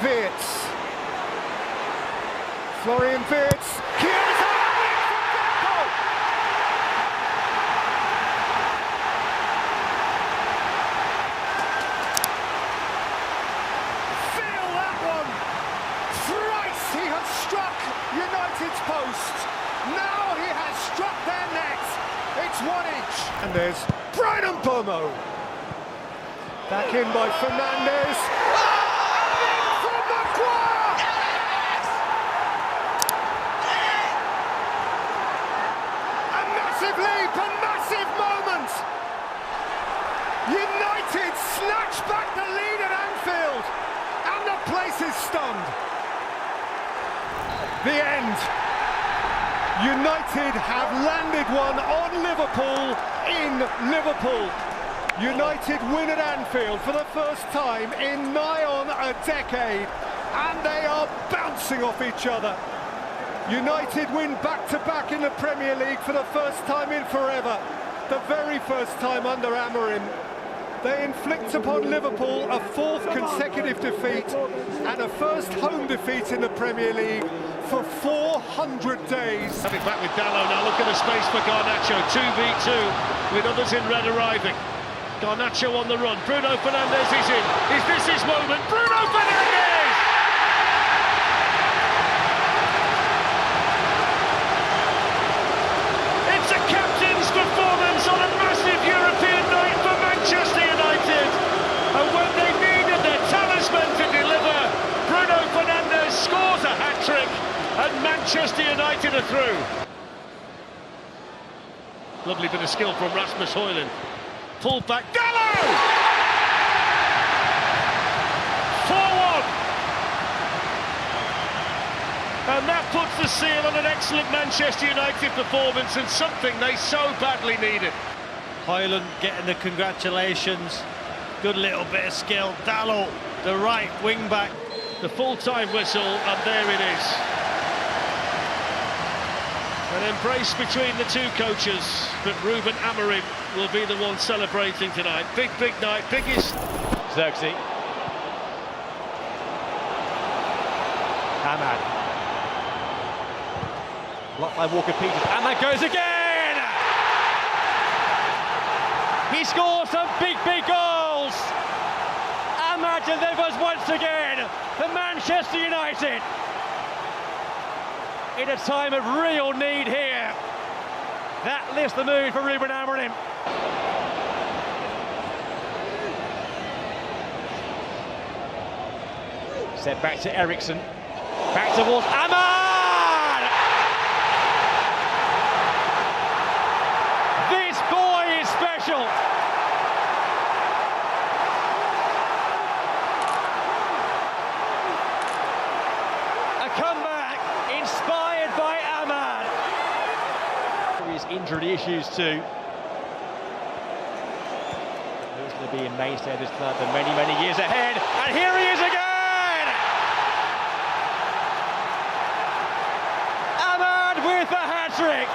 Wirtz. Florian Wirtz. Chiesa! Feel that one! Thrice he has struck United's post. Now he has struck their net. It's 1 each. And there's Bruno. Back in by Fernandes. Massive leap, a massive moment! United snatch back the lead at Anfield, and the place is stunned. The end. United have landed one on Liverpool in Liverpool. United win at Anfield for the first time in nigh on a decade, and they are bouncing off each other. United win back-to-back in the Premier League for the first time in forever, the very first time under Amorim. They inflict upon Liverpool a 4th consecutive defeat and a first home defeat in the Premier League for 400 days. Having back with Dalot now, look at the space for Garnacho, 2v2 with others in red arriving. Garnacho on the run, Bruno Fernandes is in. Is this his moment? Bruno Fernandes! It's a captain's performance on a massive European night for Manchester United. And when they needed their talisman to deliver, Bruno Fernandes scores a hat-trick and Manchester United are through. Lovely bit of skill from Rasmus Højlund. Pulled back, Dalot! 4-1! And that puts the seal on an excellent Manchester United performance and something they so badly needed. Højlund getting the congratulations. Good little bit of skill. Dalot, the right wing-back. The full-time whistle, and there it is. An embrace between the two coaches, but Ruben Amorim will be the one celebrating tonight. Big night, biggest. Xerxes. Ahmad. Blocked by Walker-Peters. Ahmad goes again! He scores some big goals! Ahmad delivers once again for Manchester United. In a time of real need here. That lifts the mood for Ruben Amorim. Set back to Eriksson. Back towards Ahmad! This boy is special. A comeback inspired by Ahmad. His injury issues too. He's going to be a mainstay of this club for many years ahead. And here he is again! Ahmad with the hat-trick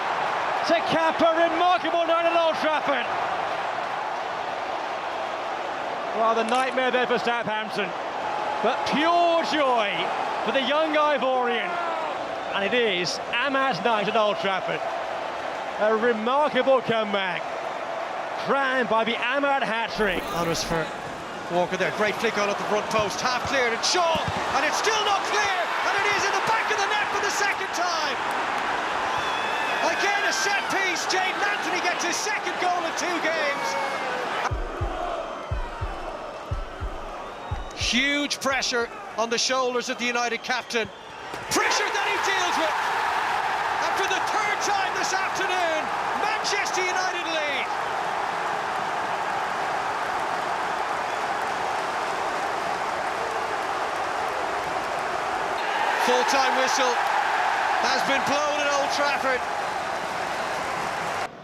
to cap a remarkable night at Old Trafford. Rather nightmare there for Southampton, but pure joy for the young Ivorian. And it is Ahmad's night at Old Trafford. A remarkable comeback, crowned by the Ahmad hat-trick. Honours for Walker there. Great flick on at the front post. Half cleared, it's Shaw, and it's still not clear, and it is in the back of the net for the second time. Again, a set piece. Jaden Antony gets his second goal in 2 games. Huge pressure on the shoulders of the United captain. Pressure that he deals with. And for the 3rd time this afternoon, Manchester United lead. Full-time whistle has been blown at Old Trafford.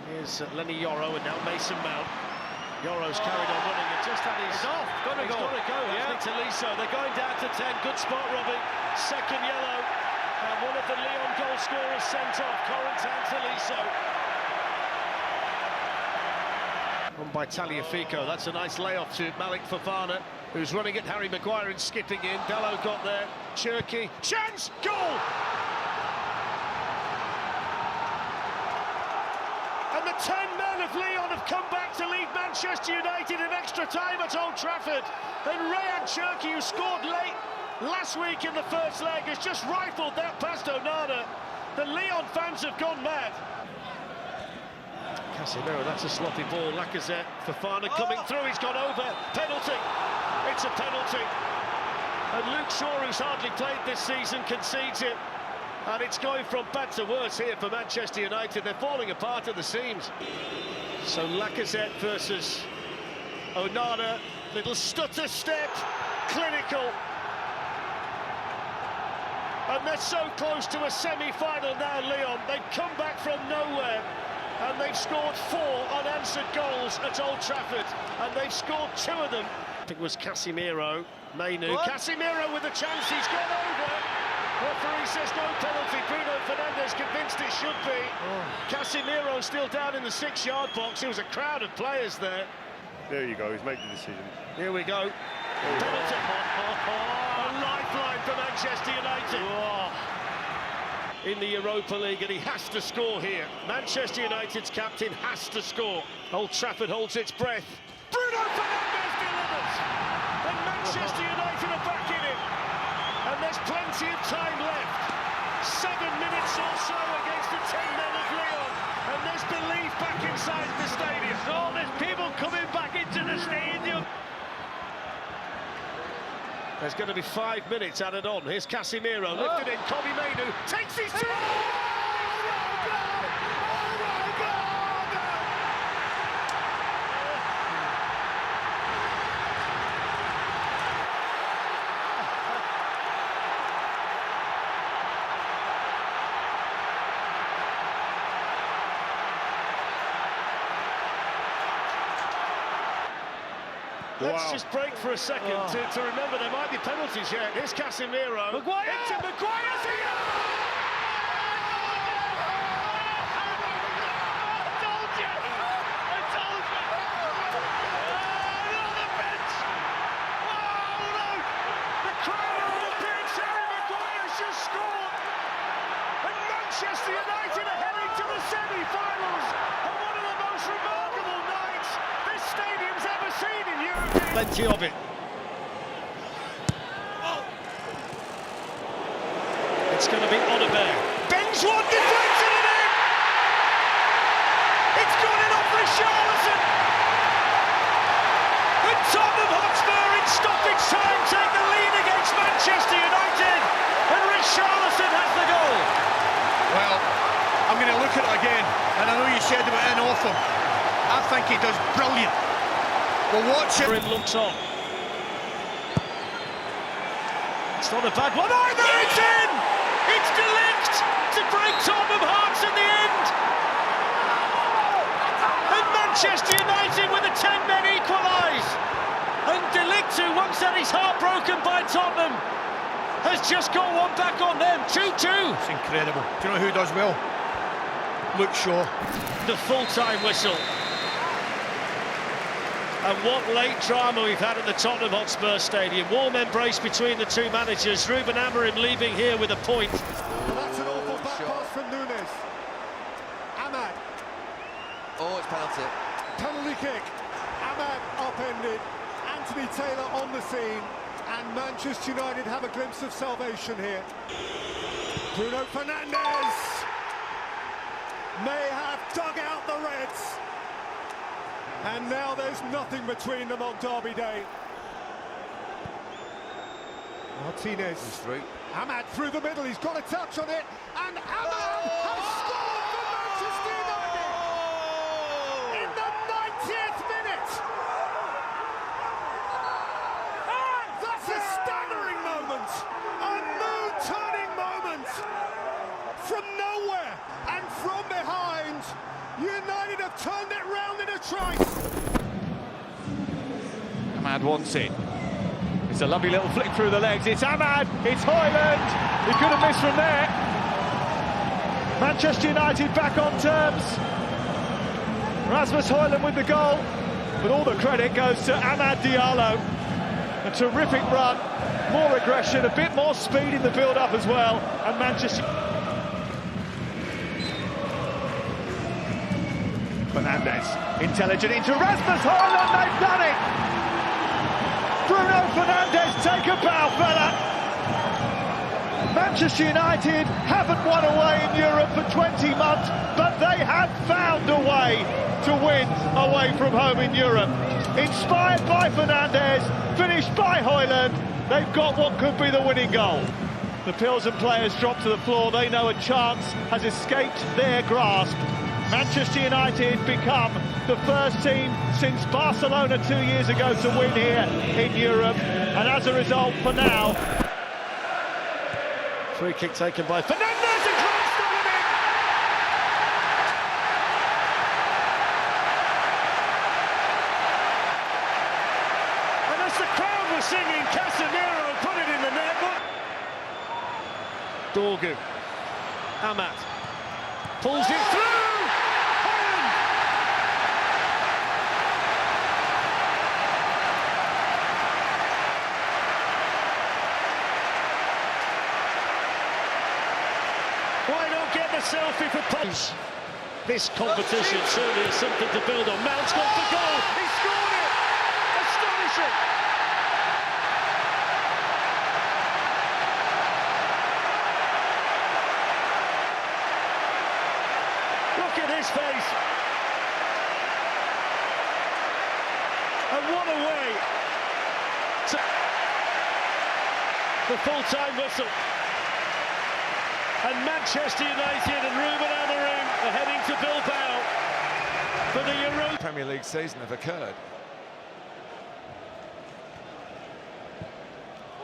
Here's Lenny Yoro and now Mason Mount. Yoro's carried on running and just had his... It's off, got to go. Yeah. Taliso, they're going down to 10, good spot Robbie, second yellow, and one of the Lyon goal scorers sent off, Corentin Taliso. Run by Tagliafico, that's a nice layoff to Malik Fofana. who's running at Harry Maguire and skipping in. Dalot got there. Cherky. Chance! Goal! And the 10 men of Lyon have come back to lead Manchester United in extra time at Old Trafford. And Rayan Cherky, who scored late last week in the first leg, has just rifled that past Onana. The Lyon fans have gone mad. Casemiro, that's a sloppy ball. Lacazette, Fofana coming through, he's gone over. Penalty. It's a penalty. And Luke Shaw, who's hardly played this season, concedes it. And it's going from bad to worse here for Manchester United. They're falling apart at the seams. So Lacazette versus Onana. Little stutter step. Clinical. And they're so close to a semi-final now, Lyon. They've come back from nowhere. And they've scored 4 unanswered goals at Old Trafford. And they've scored 2 of them. It was Casemiro. Mainu. What? Casemiro with a chance. He's gone over. Referee says no penalty. Bruno Fernandes convinced it should be. Casemiro still down in the 6-yard box. There was a crowd of players there. There you go, he's made the decision. Here we go. Penalty. A lifeline for Manchester United. In the Europa League, and he has to score here. Manchester United's captain has to score. Old Trafford holds its breath. Bruno Fernandes delivers! And Manchester United are back in it. And there's plenty of time left. 7 minutes or so against the 10 men of Lyon. And there's belief back inside the stadium. Oh, there's people coming back into the stadium. There's going to be 5 minutes added on. Here's Casemiro, lifted in. Kobbie Mainu takes his time. Let's just break for a second to remember there might be penalties yet. Here's Casemiro. Maguire! Into Maguire's here! I told you! On the bench! Wow, look! The crowd on the bench. Harry Maguire's just scored! And Manchester United are heading to the semi-finals on one of the most remarkable nights this stadium's ever seen in Europe. Plenty of it. It's going to be Amorim. Bends one, deflects it in! It's gone in off Richarlison! And Tottenham Hotspur in stoppage time take the lead against Manchester United. And Richarlison has the goal. Well, I'm going to look at it again, and I know you said about in off him. I think he does brilliant. We'll watch it. Amorim looks on. It's not a bad one either. It's in. It's De Ligt to break Tottenham hearts at the end. And Manchester United with the 10 men equalise. And De Ligt, who once had his heart broken by Tottenham, has just got one back on them. 2-2. It's incredible. Do you know who does well? Luke Shaw. The full-time whistle. And what late drama we've had at the Tottenham Hotspur Stadium. Warm embrace between the two managers. Ruben Amorim leaving here with a point. Well, that's an awful back pass from Nunes. Ahmad. Oh, it's penalty. Penalty kick. Ahmad upended. Anthony Taylor on the scene. And Manchester United have a glimpse of salvation here. Bruno Fernandes may have dug out the Reds. And now there's nothing between them on Derby Day. Martinez. He's through. Ahmad through the middle, he's got a touch on it. And Ahmad has scored for Manchester United! In the 90th minute! That's a staggering moment! A mood-turning moment! From nowhere and from behind, United have turned it round in a trice. Ahmad wants it. It's a lovely little flick through the legs. It's Ahmad. It's Højlund. He could have missed from there. Manchester United back on terms. Rasmus Højlund with the goal. But all the credit goes to Amad Diallo. A terrific run, more aggression, a bit more speed in the build-up as well, and Manchester... Fernandes, intelligent into Rasmus Højlund, they've done it! Bruno Fernandes, take a bow, fella! Manchester United haven't won away in Europe for 20 months, but they have found a way to win away from home in Europe. Inspired by Fernandes, finished by Højlund, they've got what could be the winning goal. The Pilsen players drop to the floor, they know a chance has escaped their grasp. Manchester United become the first team since Barcelona 2 years ago to win here in Europe, and as a result, for now, free kick taken by Fernandes and Christ on him! And as the crowd was singing, Casemiro put it in the net. Dorgu, Amat pulls it through. Why not get the selfie for punch? This competition certainly is something to build on. Mount's got the goal. He scored it. Astonishing. Look at his face. And what a way. The full-time whistle. And Manchester United and Ruben Amorim are heading to Bilbao for the Euro. Premier League season have occurred.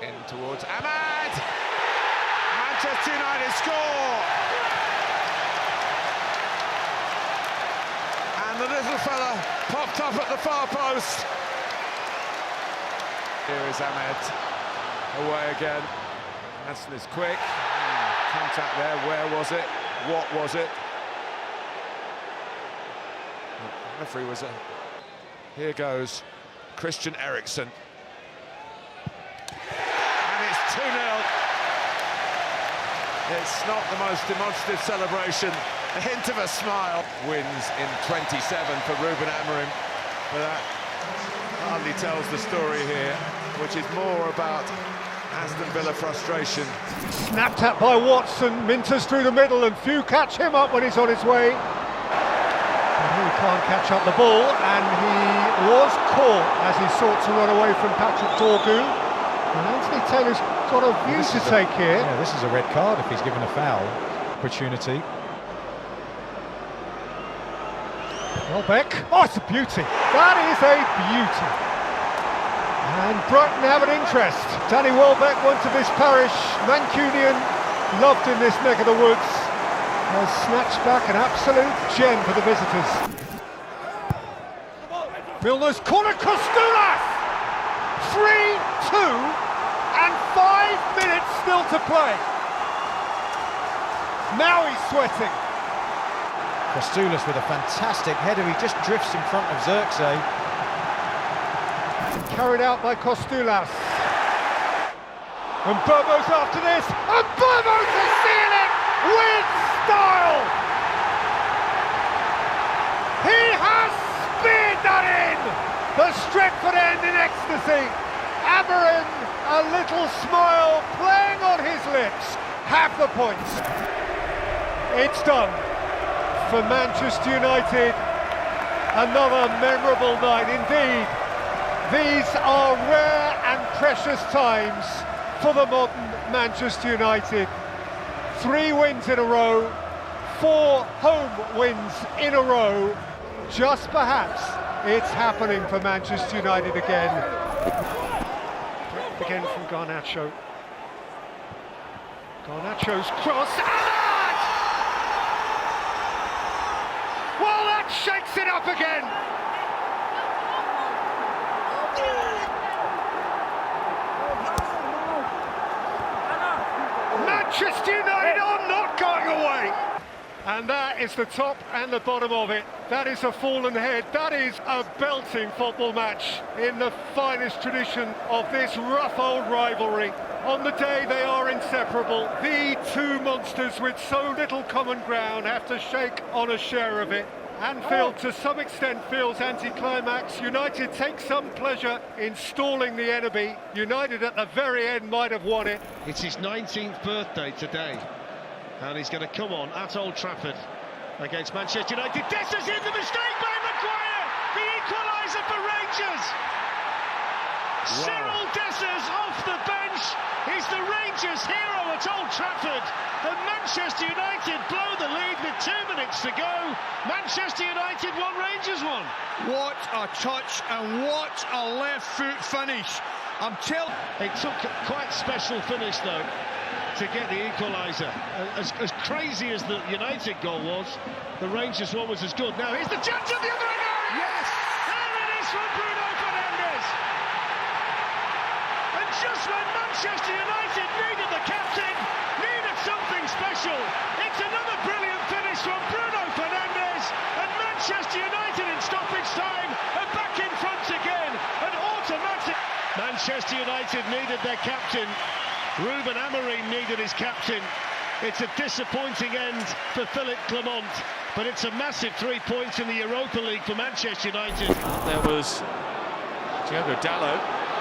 In towards Ahmad! Manchester United score! And the little fella popped up at the far post. Here is Ahmed, away again. Hansen is quick. Contact there, where was it? What was it? The referee was a... Here goes Christian Eriksen. And it's 2-0. It's not the most demonstrative celebration. A hint of a smile. Wins in 27 for Ruben Amorim. But that hardly tells the story here, which is more about Aston Villa frustration. Snapped at by Watson, Minters through the middle, and few catch him up when he's on his way. And he can't catch up the ball, and he was caught as he sought to run away from Patrick Dorgu. And Anthony Taylor's got a view to take here. Yeah, this is a red card if he's given a foul opportunity. Welbeck, oh, it's a beauty. That is a beauty. And Brighton have an interest. Danny Welbeck, once of his parish, Mancunian, loved in this neck of the woods, has snatched back an absolute gem for the visitors. Milner's corner, Kostoulas! 3-2 and 5 minutes still to play. Now he's sweating. Kostoulas with a fantastic header, he just drifts in front of Xerxes. Carried out by Kostoulas. And Bobo's after this, and Bobo to seal it with style! He has speared that in! The Stretford end in ecstasy. Amorim, a little smile playing on his lips. Half the points. It's done for Manchester United. Another memorable night indeed. These are rare and precious times for the modern Manchester United. 3 wins in a row, 4 home wins in a row. Just perhaps it's happening for Manchester United again. Again from Garnacho. Garnacho's cross. Ahmad! Well, that shakes it up again. Manchester United are not going away. And that is the top and the bottom of it. That is a fallen head. That is a belting football match in the finest tradition of this rough old rivalry. On the day they are inseparable. The two monsters with so little common ground have to shake on a share of it. Anfield to some extent feels anticlimax. United take some pleasure in stalling the enemy. United at the very end might have won it. It's his 19th birthday today, and he's going to come on at Old Trafford against Manchester United. Dessa's in, the mistake by Maguire, the equaliser for Rangers. Cyril Dessa's off the bench. He's the Rangers hero at Old Trafford, and Manchester United blow the lead with 2 minutes to go. Manchester United 1, Rangers 1. What a touch and what a left foot finish. It took a quite special finish though to get the equaliser. As crazy as the United goal was, the Rangers one was as good. Now here's the chance at the other end. Yes! There it is from Bruno Fernandes. And just when Manchester United needed the captain, needed something special, it's another brilliant finish from Bruno Fernandes, and Manchester United in stoppage time are back in front again, and automatic. Manchester United needed their captain. Ruben Amorim needed his captain. It's a disappointing end for Philippe Clement, but it's a massive 3 points in the Europa League for Manchester United. There was Diogo Dalot.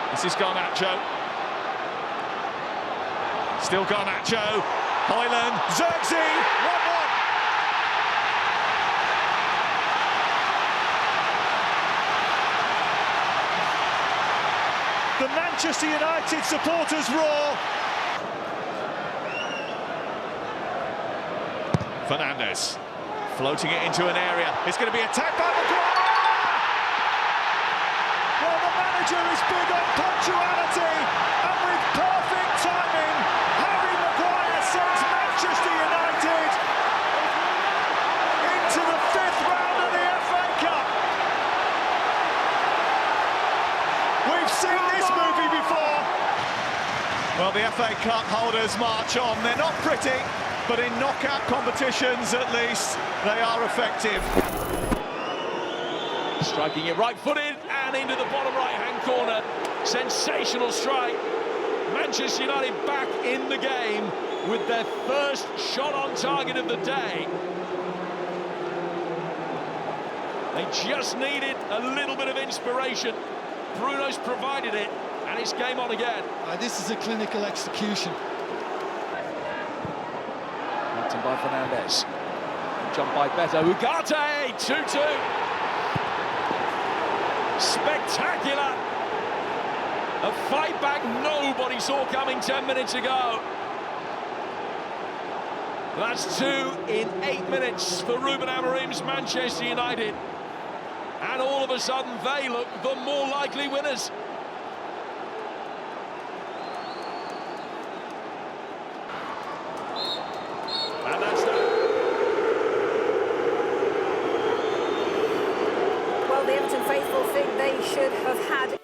This is Garnacho. Still Garnacho. Hoyland. Zirkzee. 1-1. The Manchester United supporters roar. Fernandes floating it into an area. It's going to be attacked by Maguire. Well, the manager is big on punctuality, and with perfect timing, Harry Maguire sends Manchester United into the 5th round of the FA Cup. We've seen this movie before. Well, the FA Cup holders march on. They're not pretty, but in knockout competitions, at least, they are effective. Striking it right-footed and into the bottom right-hand corner. Sensational strike. Manchester United back in the game with their first shot on target of the day. They just needed a little bit of inspiration. Bruno's provided it, and it's game on again. This is a clinical execution. By Fernandes, jump by Beto, Ugarte, 2-2. Spectacular. A fight back nobody saw coming 10 minutes ago. That's 2 in 8 minutes for Ruben Amorim's Manchester United. And all of a sudden they look the more likely winners. And that's that. Well, the Everton faithful think they should have had